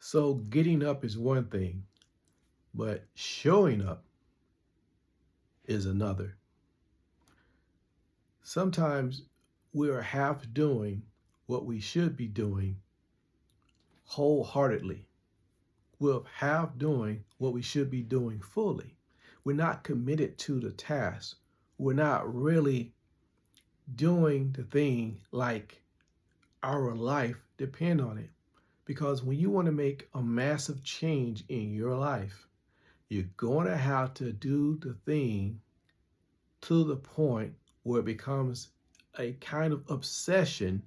So getting up is one thing, but showing up is another. Sometimes we are half doing what we should be doing wholeheartedly. We're half doing what we should be doing fully. We're not committed to the task. We're not really doing the thing like our life depend on it. Because when you want to make a massive change in your life, you're going to have to do the thing to the point where it becomes a kind of obsession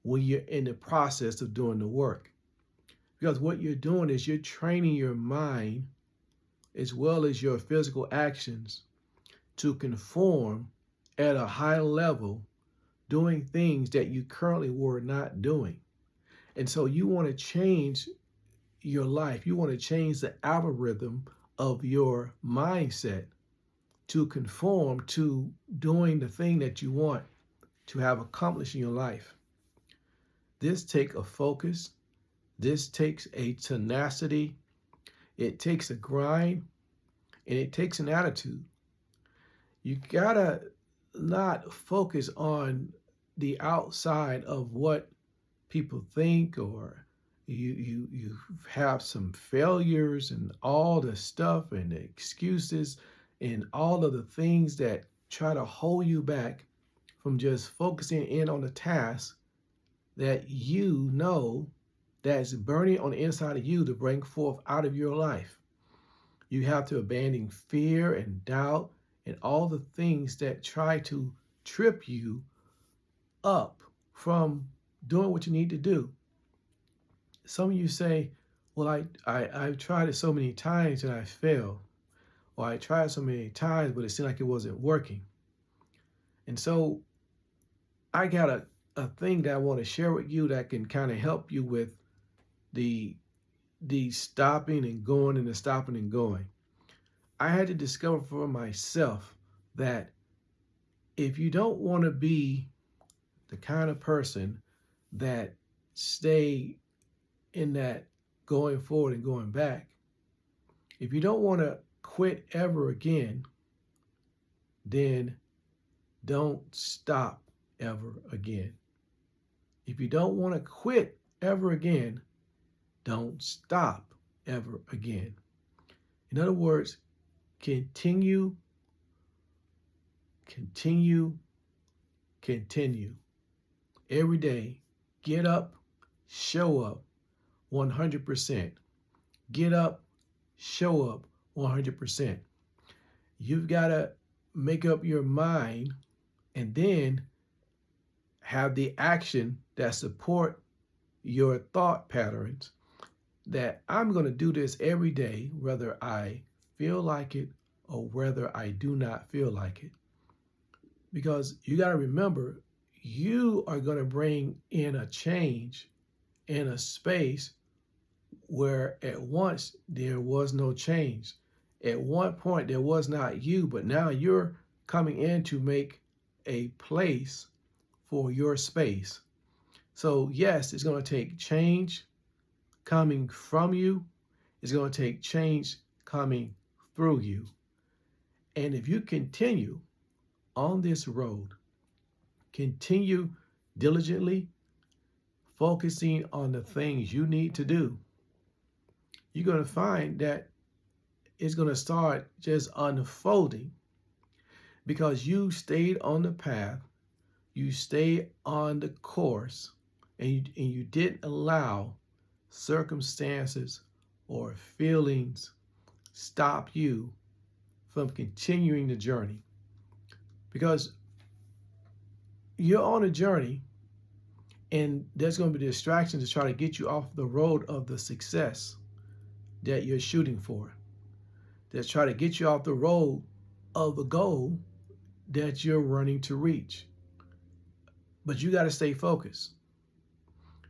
when you're in the process of doing the work. Because what you're doing is you're training your mind as well as your physical actions to conform at a high level, doing things that you currently were not doing. And so you want to change your life. You want to change the algorithm of your mindset to conform to doing the thing that you want to have accomplished in your life. This takes a focus. This takes a tenacity. It takes a grind, and it takes an attitude. You gotta not focus on the outside of what people think, or you have some failures and all the stuff and the excuses and all of the things that try to hold you back from just focusing in on the task that you know that's burning on the inside of you to bring forth out of your life. You have to abandon fear and doubt and all the things that try to trip you up from doing what you need to do. Some of you say, well, I've tried it so many times and I failed. Or I tried so many times, but it seemed like it wasn't working. And so I got a thing that I want to share with you that can kind of help you with the the stopping and going and the stopping and going. I had to discover for myself that if you don't want to be the kind of person that stay in that going forward and going back, if you don't want to quit ever again, then don't stop ever again. If you don't want to quit ever again, don't stop ever again. In other words, continue, continue, continue. Every day, get up, show up 100%. Get up, show up 100%. You've got to make up your mind and then have the action that support your thought patterns that I'm going to do this every day, whether I feel like it or whether I do not feel like it. Because you got to remember, you are going to bring in a change in a space where at once there was no change. At one point there was not you, but now you're coming in to make a place for your space. So yes, it's going to take change coming from you. It's going to take change coming through you. And if you continue on this road, continue diligently focusing on the things you need to do, you're going to find that it's going to start just unfolding because you stayed on the path, you stayed on the course, and you didn't allow circumstances or feelings stop you from continuing the journey. Because you're on a journey and there's going to be distractions to try to get you off the road of the success that you're shooting for. That's try to get you off the road of the goal that you're running to reach. But you got to stay focused.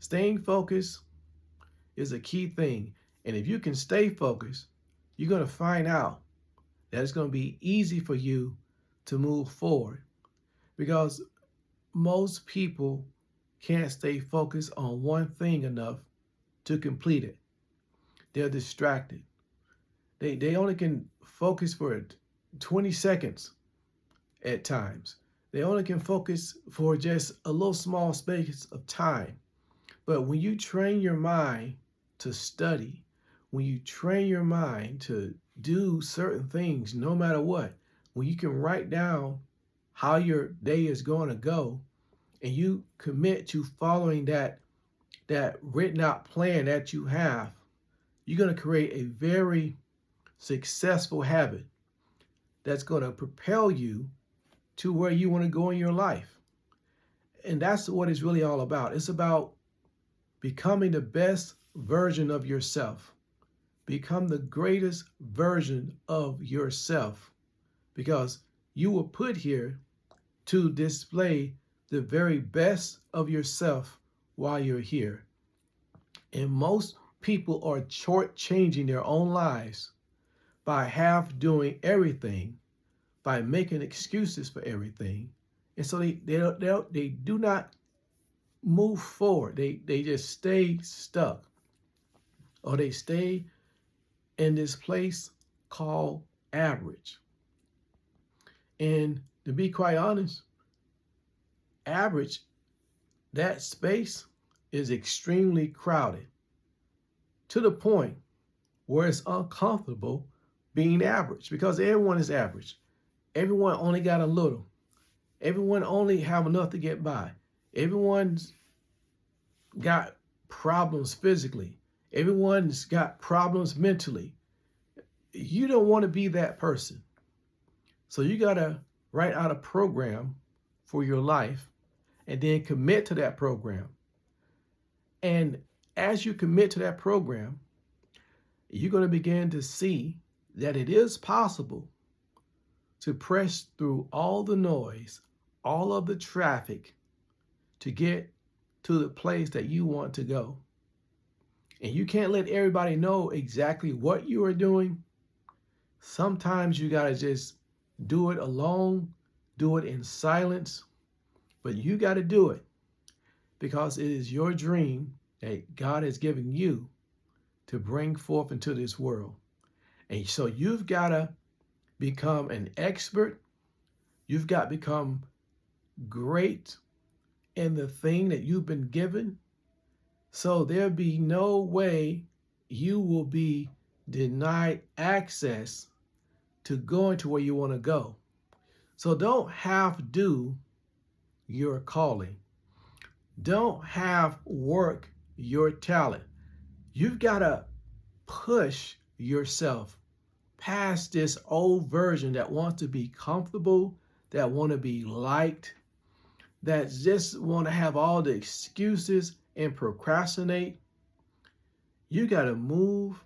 Staying focused is a key thing. And if you can stay focused, you're going to find out that it's going to be easy for you to move forward. Because most people can't stay focused on one thing enough to complete it. they're distracted. They only can focus for 20 seconds at times. They only can focus for just a little small space of time. But when you train your mind to study, when you train your mind to do certain things, no matter what, when you can write down how your day is going to go, and you commit to following that written out plan that you have, you're going to create a very successful habit that's going to propel you to where you want to go in your life. And that's what it's really all about. It's about becoming the best version of yourself. Become the greatest version of yourself, because you were put here to display the very best of yourself while you're here. And most people are shortchanging their own lives by half doing everything, by making excuses for everything. And so they do not move forward. They just stay stuck, or they stay in this place called average. And to be quite honest, average, that space is extremely crowded to the point where it's uncomfortable being average, because everyone is average. Everyone only got a little. Everyone only have enough to get by. Everyone's got problems physically. Everyone's got problems mentally. You don't want to be that person. So you got to write out a program for your life and then commit to that program. And as you commit to that program, you're going to begin to see that it is possible to press through all the noise, all of the traffic, to get to the place that you want to go. And you can't let everybody know exactly what you are doing. Sometimes you got to just do it alone, do it in silence, but you got to do it because it is your dream that God has given you to bring forth into this world. And so you've got to become an expert. You've got to become great in the thing that you've been given. So there'll be no way you will be denied access to going to where you want to go. So don't half do your calling. Don't half work your talent. You've got to push yourself past this old version that wants to be comfortable, that want to be liked, that just want to have all the excuses and procrastinate. You got to move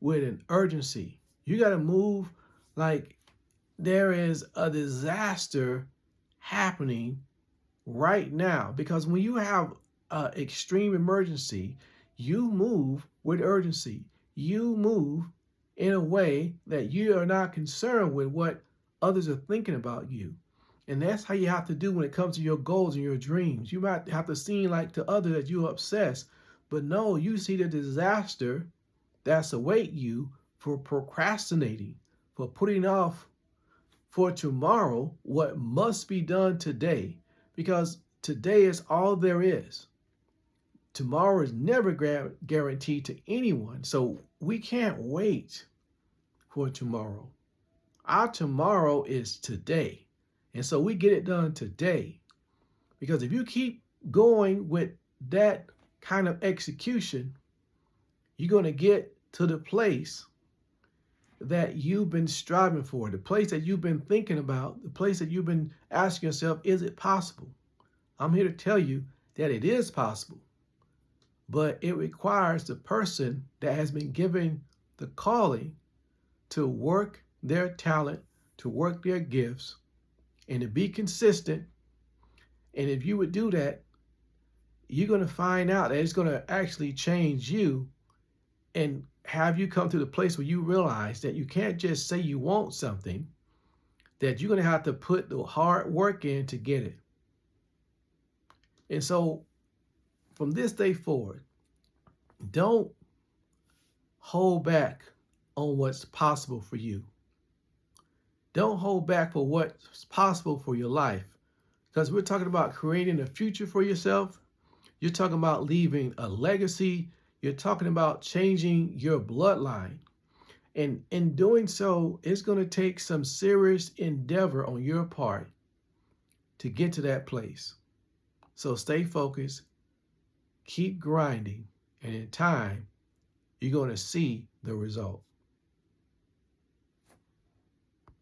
with an urgency. You got to move like there is a disaster happening right now. Because when you have an extreme emergency, you move with urgency. You move in a way that you are not concerned with what others are thinking about you. And that's how you have to do when it comes to your goals and your dreams. You might have to seem like to others that you're obsessed, but no, you see the disaster that's await you for procrastinating, for putting off for tomorrow what must be done today, because today is all there is. Tomorrow is never guaranteed to anyone, so we can't wait for tomorrow. Our tomorrow is today. And so we get it done today. Because if you keep going with that kind of execution, you're going to get to the place that you've been striving for, the place that you've been thinking about, the place that you've been asking yourself, is it possible? I'm here to tell you that it is possible. But it requires the person that has been given the calling to work their talent, to work their gifts, and to be consistent. And if you would do that, you're going to find out that it's going to actually change you and have you come to the place where you realize that you can't just say you want something, that you're going to have to put the hard work in to get it. And so from this day forward, don't hold back on what's possible for you. Don't hold back for what's possible for your life. Because we're talking about creating a future for yourself. You're talking about leaving a legacy. You're talking about changing your bloodline. And in doing so, it's going to take some serious endeavor on your part to get to that place. So stay focused, keep grinding, and in time, you're going to see the result.